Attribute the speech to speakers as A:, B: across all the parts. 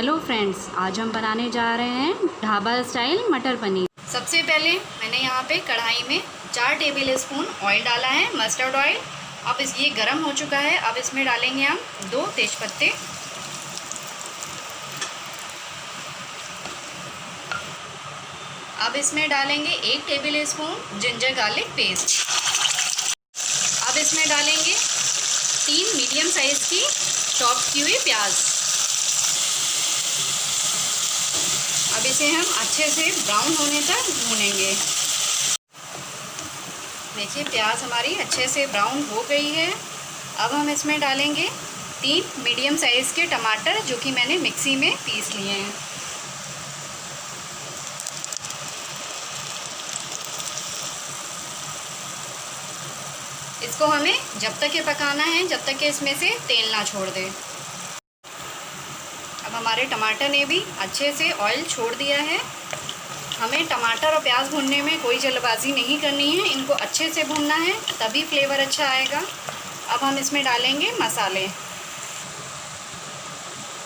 A: Hello friends, आज हम बनाने जा रहे हैं ढाबा स्टाइल मटर पनीर। सबसे पहले मैंने यहाँ पे कढ़ाई में 4 टेबल स्पून ऑयल डाला है, मस्टर्ड ऑयल। अब ये गर्म हो चुका है। अब इसमें डालेंगे हम 2 तेज़पत्ते। अब इसमें डालेंगे 1 table spoon ginger garlic paste. अब इसमें डालेंगे 3 मीडियम साइज़ की चॉप की हुई प्याज। अब इसे हम अच्छे से ब्राउन होने तक भूनेंगे। देखिए प्याज हमारी अच्छे से ब्राउन हो गई है। अब हम इसमें डालेंगे 3 मीडियम साइज़ के टमाटर, जो कि मैंने मिक्सी में पीस लिए हैं। इसको हमें जब तक ये पकाना है जब तक कि इसमें से तेल ना छोड़ दे। अब हमारे टमाटर ने भी अच्छे से ऑयल छोड़ दिया है। हमें टमाटर और प्याज भूनने में कोई जल्दबाजी नहीं करनी है, इनको अच्छे से भूनना है, तभी फ्लेवर अच्छा आएगा। अब हम इसमें डालेंगे मसाले।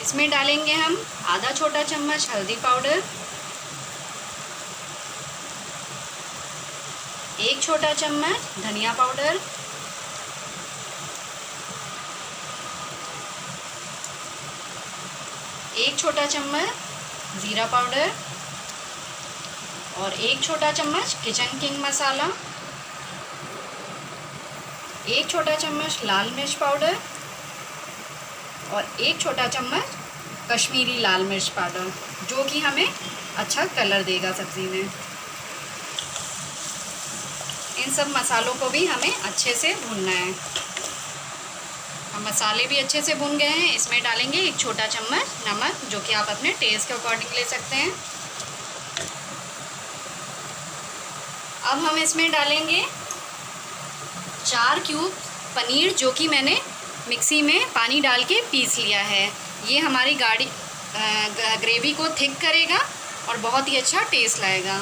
A: इसमें डालेंगे हम आधा छोटा चम्मच हल्दी पाउडर, 1 छोटा चम्मच धनिया पाउडर, 1 छोटा चम्मच ज़ीरा पाउडर और 1 छोटा चम्मच किचन किंग मसाला, 1 छोटा चम्मच लाल मिर्च पाउडर और 1 छोटा चम्मच कश्मीरी लाल मिर्च पाउडर, जो कि हमें अच्छा कलर देगा सब्ज़ी में। इन सब मसालों को भी हमें अच्छे से भूनना है। मसाले भी अच्छे से भुन गए हैं। इसमें डालेंगे 1 छोटा चम्मच नमक, जो कि आप अपने टेस्ट के अकॉर्डिंग ले सकते हैं। अब हम इसमें डालेंगे 4 क्यूब पनीर, जो कि मैंने मिक्सी में पानी डाल के पीस लिया है। ये हमारी ग्रेवी को थिक करेगा और बहुत ही अच्छा टेस्ट लाएगा।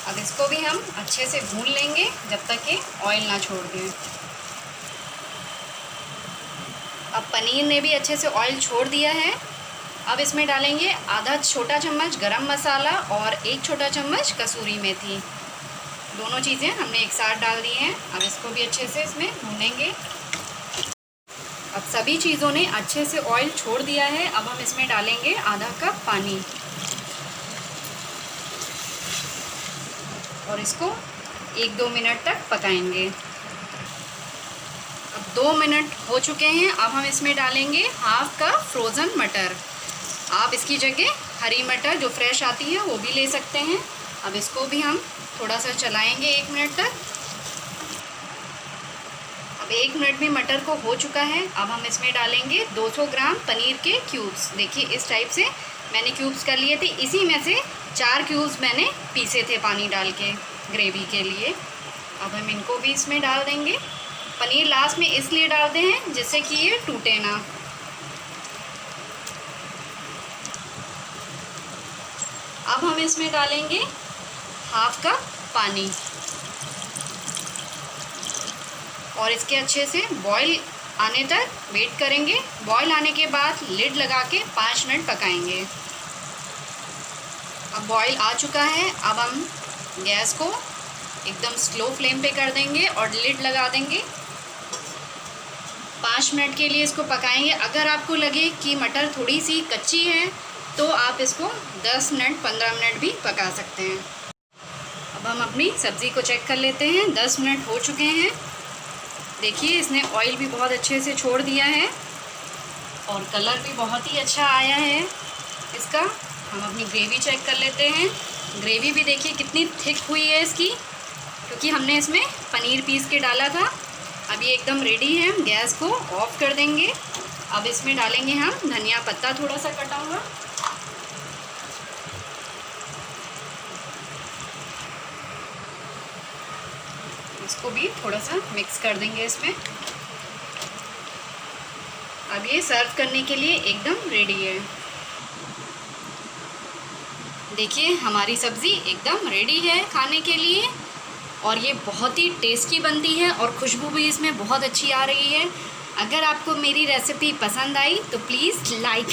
A: अब इसको भी हम अच्छे से भून लेंगे जब तक कि ऑयल ना छोड़ दे। अब पनीर ने भी अच्छे से ऑयल छोड़ दिया है। अब इसमें डालेंगे आधा छोटा चम्मच गरम मसाला और 1 छोटा चम्मच कसूरी मेथी। दोनों चीज़ें हमने एक साथ डाल दी हैं। अब इसको भी अच्छे से इसमें भूनेंगे। अब सभी चीज़ों ने अच्छे से ऑयल छोड़ दिया है। अब हम इसमें डालेंगे आधा कप पानी और इसको 1-2 मिनट तक पकाएंगे। अब 2 मिनट हो चुके हैं। अब हम इसमें डालेंगे हाफ कप फ्रोज़न मटर। आप इसकी जगह हरी मटर जो फ्रेश आती है वो भी ले सकते हैं। अब इसको भी हम थोड़ा सा चलाएंगे 1 मिनट तक। अब 1 मिनट में मटर को हो चुका है। अब हम इसमें डालेंगे 200 ग्राम पनीर के क्यूब्स। देखिए इस टाइप से मैंने क्यूब्स कर लिए थे। इसी में से 4 क्यूब्स मैंने पीसे थे पानी डाल के ग्रेवी के लिए। अब हम इनको भी इसमें डाल देंगे। पनीर लास्ट में इसलिए डालते हैं जिससे कि ये टूटे ना। अब हम इसमें डालेंगे हाफ कप पानी और इसके अच्छे से बॉईल आने तक वेट करेंगे। बॉईल आने के बाद लिड लगा के 5 मिनट पकाएंगे। अब बॉईल आ चुका है। अब हम गैस को एकदम स्लो फ्लेम पे कर देंगे और लिड लगा देंगे। 5 मिनट के लिए इसको पकाएंगे। अगर आपको लगे कि मटर थोड़ी सी कच्ची है तो आप इसको 10 मिनट 15 मिनट भी पका सकते हैं। अब हम अपनी सब्ज़ी को चेक कर लेते हैं। 10 मिनट हो चुके हैं। देखिए इसने ऑयल भी बहुत अच्छे से छोड़ दिया है और कलर भी बहुत ही अच्छा आया है इसका। हम अपनी ग्रेवी चेक कर लेते हैं। ग्रेवी भी देखिए कितनी थिक हुई है इसकी, क्योंकि हमने इसमें पनीर पीस के डाला था। अब ये एकदम रेडी है। हम गैस को ऑफ कर देंगे। अब इसमें डालेंगे हम धनिया पत्ता थोड़ा सा कटा हुआ। इसको भी थोड़ा सा मिक्स कर देंगे इसमें। अब ये सर्व करने के लिए एकदम रेडी है। देखिए हमारी सब्ज़ी एकदम रेडी है खाने के लिए और ये बहुत ही टेस्टी बनती है और खुशबू भी इसमें बहुत अच्छी आ रही है। अगर आपको मेरी रेसिपी पसंद आई तो प्लीज़ लाइक